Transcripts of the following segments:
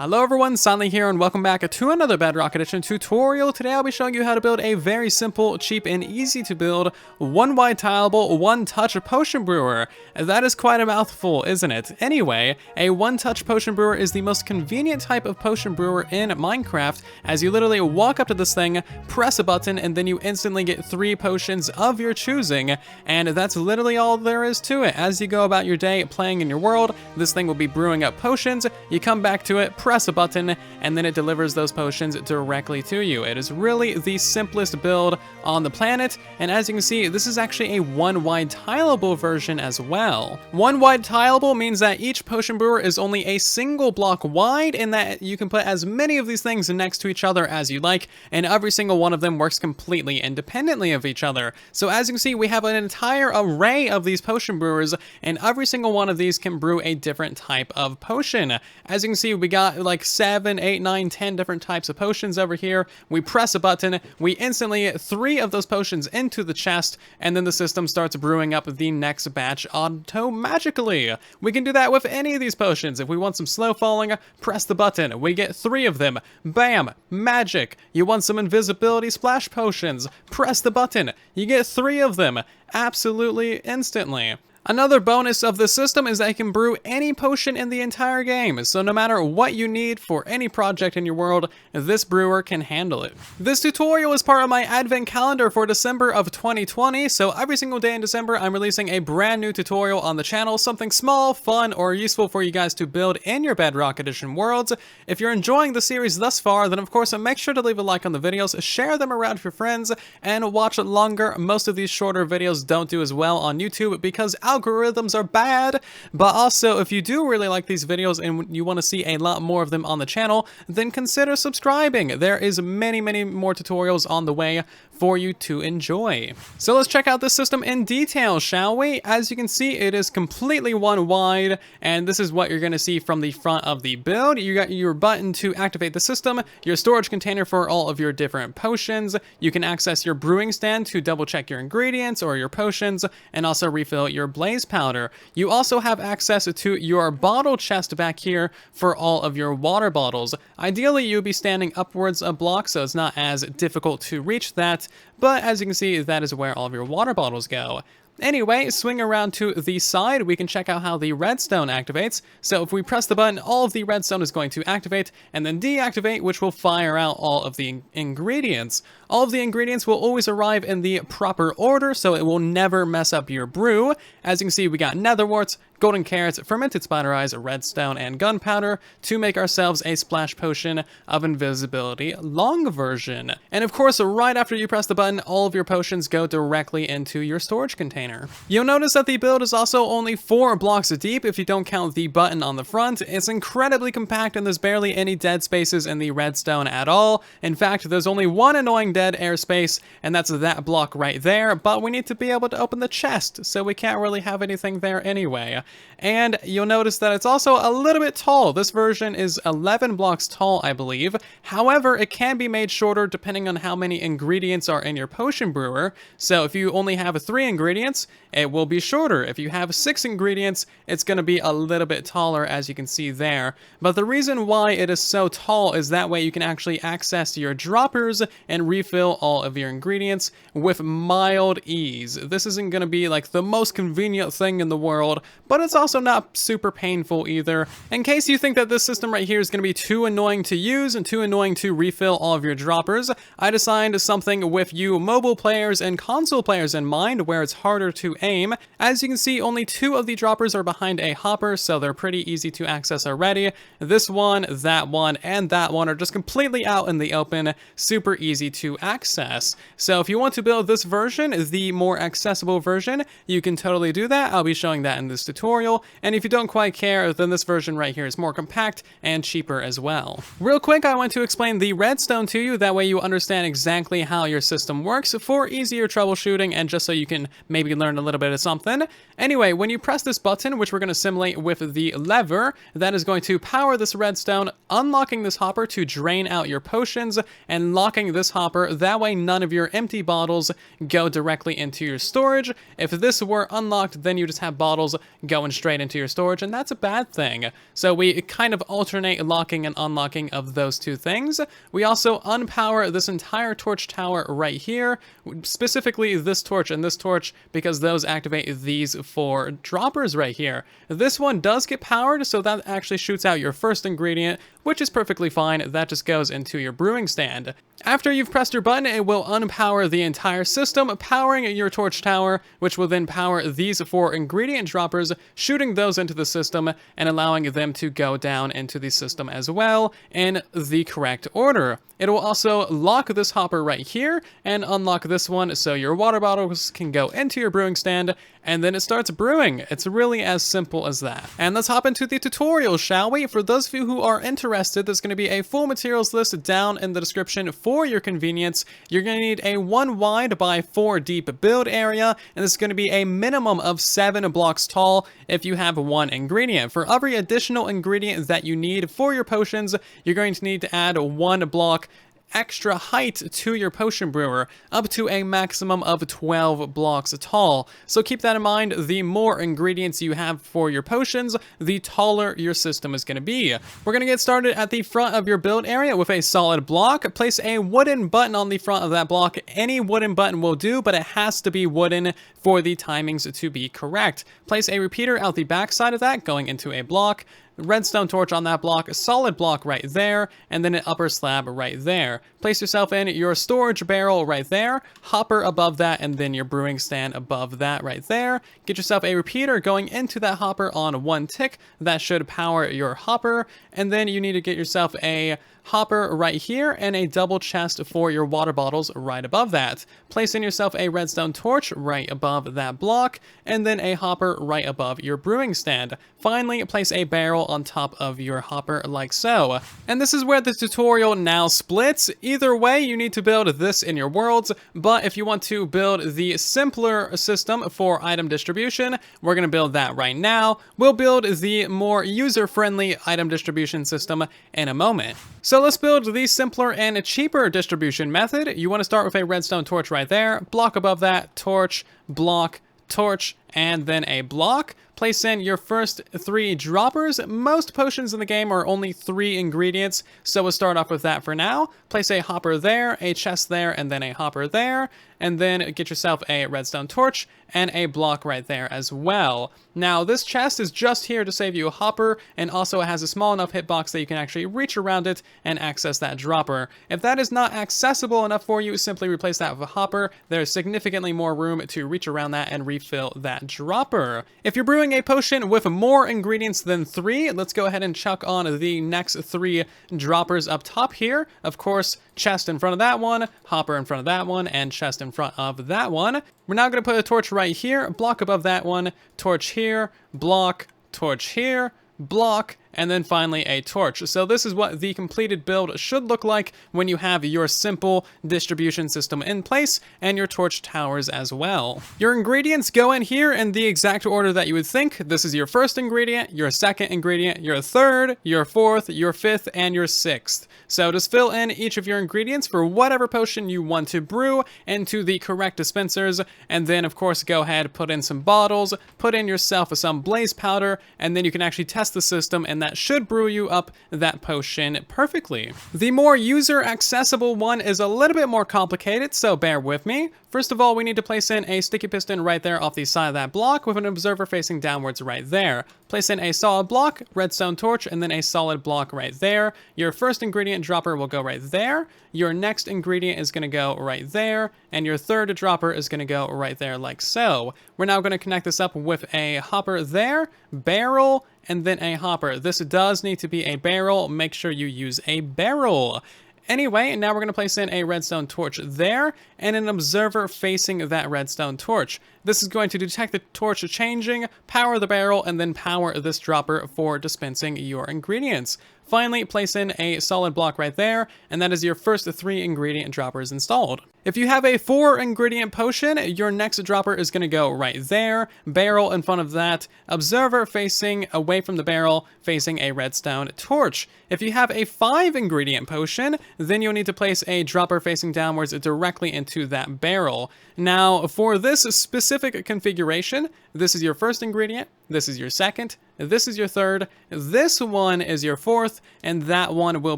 Hello everyone, Silently here and welcome back to another Bedrock Edition tutorial. Today I'll be showing you how to build a very simple, cheap, and easy to build one-wide tileable, one-touch potion brewer. That is quite a mouthful, isn't it? Anyway, a one-touch potion brewer is the most convenient type of potion brewer in Minecraft, as you literally walk up to this thing, press a button, and then you instantly get 3 potions of your choosing, and that's literally all there is to it. As you go about your day playing in your world, this thing will be brewing up potions, you come back to it, press a button, and then it delivers those potions directly to you. It is really the simplest build on the planet, and as you can see, this is actually a one-wide tileable version as well. One-wide tileable means that each potion brewer is only a single block wide, and that you can put as many of these things next to each other as you like, and every single one of them works completely independently of each other. So as you can see, we have an entire array of these potion brewers, and every single one of these can brew a different type of potion. As you can see, we got like 7, 8, 9, 10 different types of potions over here. We press a button, we instantly get 3 of those potions into the chest, and then the system starts brewing up the next batch auto-magically. We can do that with any of these potions. If we want some slow falling, press the button. We get 3 of them. Bam! Magic! You want some invisibility splash potions? Press the button. You get 3 of them. Absolutely instantly. Another bonus of the system is that it can brew any potion in the entire game, so no matter what you need for any project in your world, this brewer can handle it. This tutorial is part of my advent calendar for December of 2020, so every single day in December I'm releasing a brand new tutorial on the channel, something small, fun, or useful for you guys to build in your Bedrock Edition worlds. If you're enjoying the series thus far, then of course make sure to leave a like on the videos, share them around with your friends, and watch longer. Most of these shorter videos don't do as well on YouTube because algorithms are bad, but also if you do really like these videos and you want to see a lot more of them on the channel, then consider subscribing. There is many more tutorials on the way for you to enjoy. So let's check out this system in detail, shall we? As you can see, it is completely one wide, and this is what you're going to see from the front of the build. You got your button to activate the system, your storage container for all of your different potions. You can access your brewing stand to double check your ingredients or your potions, and also refill your blaze powder. You also have access to your bottle chest back here for all of your water bottles. Ideally, you'll be standing upwards a block, so it's not as difficult to reach that, but as you can see, that is where all of your water bottles go. Anyway, swing around to the side, we can check out how the redstone activates. So if we press the button, all of the redstone is going to activate and then deactivate, which will fire out all of the ingredients. All of the ingredients will always arrive in the proper order, so it will never mess up your brew. As you can see, we got nether warts, golden carrots, fermented spider eyes, redstone, and gunpowder to make ourselves a splash potion of invisibility long version. And of course, right after you press the button, all of your potions go directly into your storage container. You'll notice that the build is also only 4 blocks deep if you don't count the button on the front. It's incredibly compact and there's barely any dead spaces in the redstone at all. In fact, there's only one annoying dead airspace, and that's that block right there, but we need to be able to open the chest, so we can't really have anything there anyway. And you'll notice that it's also a little bit tall. This version is 11 blocks tall, I believe. However, it can be made shorter depending on how many ingredients are in your potion brewer. So if you only have 3 ingredients, it will be shorter. If you have 6 ingredients, it's going to be a little bit taller, as you can see there. But the reason why it is so tall is that way you can actually access your droppers and refill all of your ingredients with mild ease. This isn't going to be like the most convenient thing in the world, but it's also not super painful either. In case you think that this system right here is going to be too annoying to use and too annoying to refill all of your droppers, I designed something with you mobile players and console players in mind where it's harder to aim. As you can see, only 2 of the droppers are behind a hopper, so they're pretty easy to access already. This one, and that one are just completely out in the open, super easy to access. So if you want to build this version, the more accessible version, you can totally do that. I'll be showing that in this tutorial, and if you don't quite care, then this version right here is more compact and cheaper as well. Real quick, I want to explain the redstone to you, that way you understand exactly how your system works for easier troubleshooting and just so you can maybe learn a little bit of something. Anyway, when you press this button, which we're going to simulate with the lever, that is going to power this redstone, unlocking this hopper to drain out your potions, and locking this hopper, that way none of your empty bottles go directly into your storage. If this were unlocked, then you just have bottles going straight into your storage, and that's a bad thing. So we kind of alternate locking and unlocking of those two things. We also unpower this entire torch tower right here, specifically this torch and this torch, because those activate these 4 droppers right here. This one does get powered, so that actually shoots out your first ingredient, which is perfectly fine. That just goes into your brewing stand. After you've pressed your button, it will unpower the entire system, powering your torch tower, which will then power these 4 ingredient droppers, shooting those into the system and allowing them to go down into the system as well in the correct order. It will also lock this hopper right here and unlock this one so your water bottles can go into your brewing stand, and then it starts brewing. It's really as simple as that. And let's hop into the tutorial, shall we? For those of you who are interested, there's going to be a full materials list down in the description for your convenience. You're going to need a 1 wide by 4 deep build area, and this is going to be a minimum of 7 blocks tall if you have 1 ingredient. For every additional ingredient that you need for your potions, you're going to need to add 1 block extra height to your potion brewer, up to a maximum of 12 blocks tall. So keep that in mind. The more ingredients you have for your potions, the taller your system is going to be. We're going to get started at the front of your build area with a solid block. Place a wooden button on the front of that block. Any wooden button will do, but it has to be wooden for the timings to be correct. Place a repeater out the back side of that, going into a block. Redstone torch on that block, a solid block right there, and then an upper slab right there. Place yourself in your storage barrel right there, hopper above that, and then your brewing stand above that right there. Get yourself a repeater going into that hopper on 1 tick. That should power your hopper. And then you need to get yourself a hopper right here and a double chest for your water bottles right above that. Place in yourself a redstone torch right above that block, and then a hopper right above your brewing stand. Finally, place a barrel on top of your hopper like so. And this is where the tutorial now splits. Either way, you need to build this in your worlds, but if you want to build the simpler system for item distribution, we're going to build that right now. We'll build the more user-friendly item distribution system in a moment. So let's build the simpler and cheaper distribution method. You want to start with a redstone torch right there, block above that, torch, block, torch, and then a block. Place in your first 3 droppers. Most potions in the game are only 3 ingredients, so we'll start off with that for now. Place a hopper there, a chest there, and then a hopper there, and then get yourself a redstone torch and a block right there as well. Now, this chest is just here to save you a hopper, and also it has a small enough hitbox that you can actually reach around it and access that dropper. If that is not accessible enough for you, simply replace that with a hopper. There's significantly more room to reach around that and refill that dropper. If you're brewing a potion with more ingredients than 3, let's go ahead and chuck on the next 3 droppers up top here. Of course, chest in front of that one, hopper in front of that one, and chest in front of that one. We're now going to put a torch right here, block above that one, torch here, block, torch here, block, and then finally a torch. So this is what the completed build should look like when you have your simple distribution system in place and your torch towers as well. Your ingredients go in here in the exact order that you would think. This is your first ingredient, your second ingredient, your third, your fourth, your fifth, and your sixth. So just fill in each of your ingredients for whatever potion you want to brew into the correct dispensers, and then of course go ahead, put in some bottles, put in yourself some blaze powder, and then you can actually test the system, and that should brew you up that potion perfectly. The more user accessible one is a little bit more complicated, so bear with me. First of all, we need to place in a sticky piston right there off the side of that block with an observer facing downwards right there. Place in a solid block, redstone torch, and then a solid block right there. Your first ingredient dropper will go right there. Your next ingredient is going to go right there. And your third dropper is going to go right there like so. We're now going to connect this up with a hopper there, barrel, and then a hopper. This does need to be a barrel. Make sure you use a barrel. Anyway, now we're going to place in a redstone torch there and an observer facing that redstone torch. This is going to detect the torch changing, power the barrel, and then power this dropper for dispensing your ingredients. Finally, place in a solid block right there, and that is your first 3 ingredient droppers installed. If you have a 4 ingredient potion, your next dropper is going to go right there, barrel in front of that, observer facing away from the barrel, facing a redstone torch. If you have a 5 ingredient potion, then you'll need to place a dropper facing downwards directly into that barrel. Now, for this specific configuration, this is your first ingredient, this is your second, this is your third, this one is your fourth, and that one will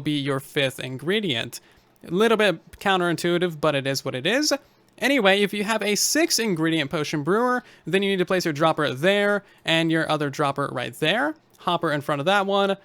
be your fifth ingredient. A little bit counterintuitive, but it is what it is. Anyway, if you have a 6 ingredient potion brewer, then you need to place your dropper there and your other dropper right there. Hopper in front of that one,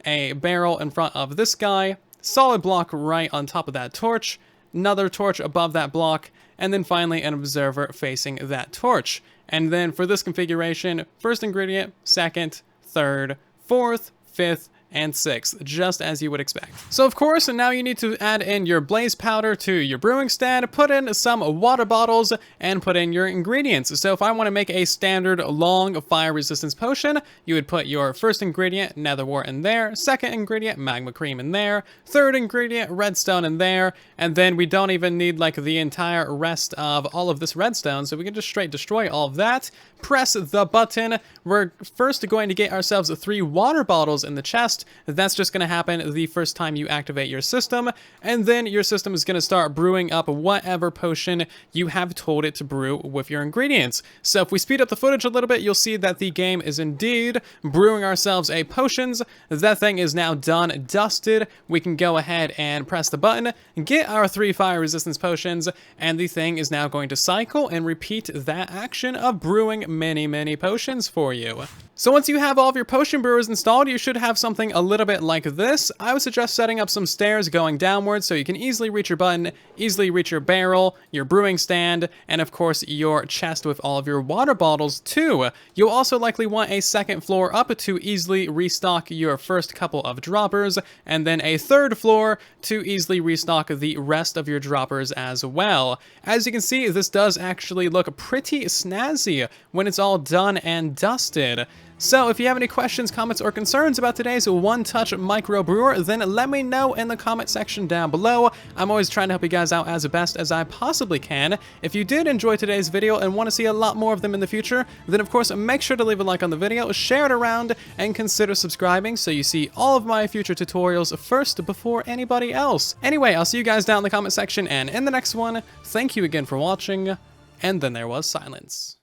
a barrel in front of this guy, solid block right on top of that torch, another torch above that block, and then finally an observer facing that torch. And then for this configuration, first ingredient, second, third, fourth, fifth, and sixth, just as you would expect. So of course, now you need to add in your blaze powder to your brewing stand, put in some water bottles, and put in your ingredients. So if I want to make a standard long fire resistance potion, you would put your first ingredient, nether wart, in there, second ingredient, magma cream, in there, third ingredient, redstone, in there, and then we don't even need like the entire rest of all of this redstone, so we can just straight destroy all of that. Press the button. We're first going to get ourselves 3 water bottles in the chest. That's just going to happen the first time you activate your system, and then your system is going to start brewing up whatever potion you have told it to brew with your ingredients. So if we speed up the footage a little bit, you'll see that the game is indeed brewing ourselves a potions. That thing is now done, dusted. We can go ahead and press the button, get our 3 fire resistance potions, and the thing is now going to cycle and repeat that action of brewing many potions for you. So once you have all of your potion brewers installed, you should have something a little bit like this. I would suggest setting up some stairs going downwards so you can easily reach your button, easily reach your barrel, your brewing stand, and of course your chest with all of your water bottles too. You'll also likely want a second floor up to easily restock your first couple of droppers, and then a third floor to easily restock the rest of your droppers as well. As you can see, this does actually look pretty snazzy when it's all done and dusted. So if you have any questions, comments, or concerns about today's one-touch micro brewer, then let me know in the comment section down below. I'm always trying to help you guys out as best as I possibly can. If you did enjoy today's video and want to see a lot more of them in the future, then of course make sure to leave a like on the video, share it around, and consider subscribing so you see all of my future tutorials first before anybody else. Anyway, I'll see you guys down in the comment section and in the next one. Thank you again for watching, and then there was silence.